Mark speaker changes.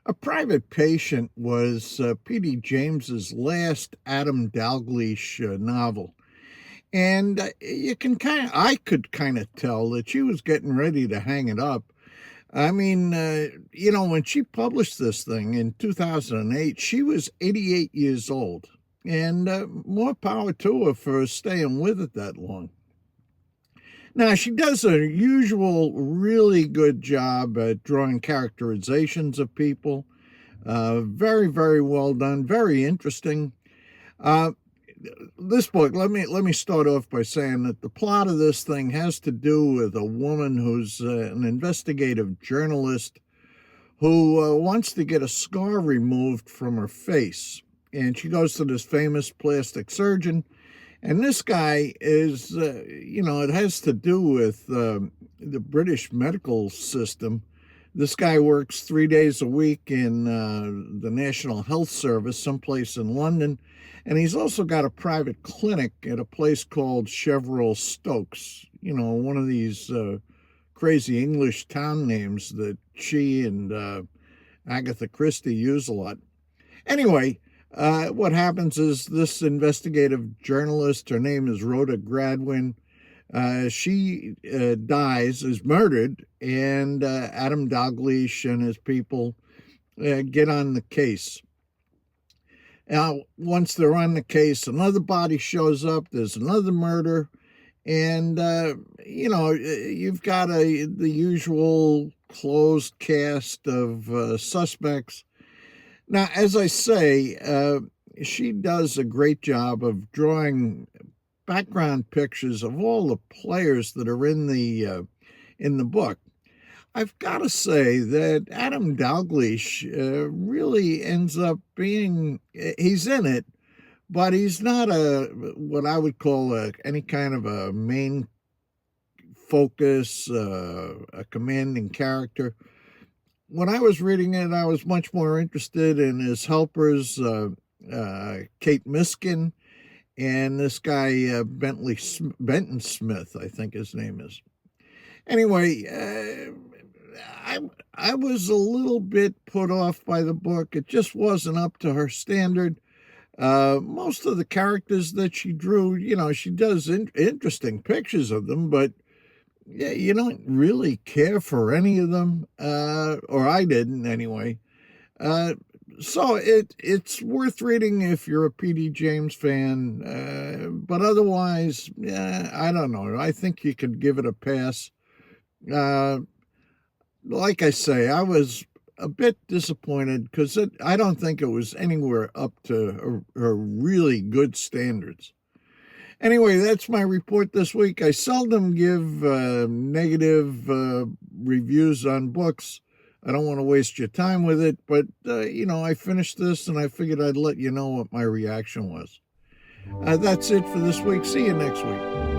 Speaker 1: A Private Patient was P.D. James's last Adam Dalgleish novel. And I could kind of tell that she was getting ready to hang it up. I mean, when she published this thing in 2008, she was 88 years old. And more power to her for staying with it that long. Now, she does a usual really good job at drawing characterizations of people. Very, very well done, very interesting. Uh, this book, let me start off by saying that the plot of this thing has to do with a woman who's an investigative journalist who wants to get a scar removed from her face. And she goes to this famous plastic surgeon. And this guy is, it has to do with the British medical system. This guy works 3 days a week in the National Health Service, someplace in London. And he's also got a private clinic at a place called Cheverel Stokes, one of these crazy English town names that she and Agatha Christie use a lot. Anyway, what happens is this investigative journalist, her name is Rhoda Gradwin, she dies, is murdered, and Adam Dalgleish and his people get on the case. Now, once they're on the case, another body shows up, there's another murder, and, you've got the usual closed cast of suspects. Now, as I say, she does a great job of drawing background pictures of all the players that are in the book. I've got to say that Adam Dalgleish really ends up he's in it, but he's not what I would call any kind of a main focus, a commanding character. When I was reading it, I was much more interested in his helpers, Kate Miskin, and this guy, Benton Smith, I think his name is. Anyway, I was a little bit put off by the book. It just wasn't up to her standard. Most of the characters that she drew, she does interesting pictures of them, but yeah, you don't really care for any of them, or I didn't anyway. So it's worth reading if you're a P.D. James fan, but otherwise, I don't know. I think you could give it a pass. Like I say, I was a bit disappointed because I don't think it was anywhere up to her really good standards. Anyway, that's my report this week. I seldom give negative reviews on books. I don't want to waste your time with it, but, I finished this and I figured I'd let you know what my reaction was. That's it for this week. See you next week.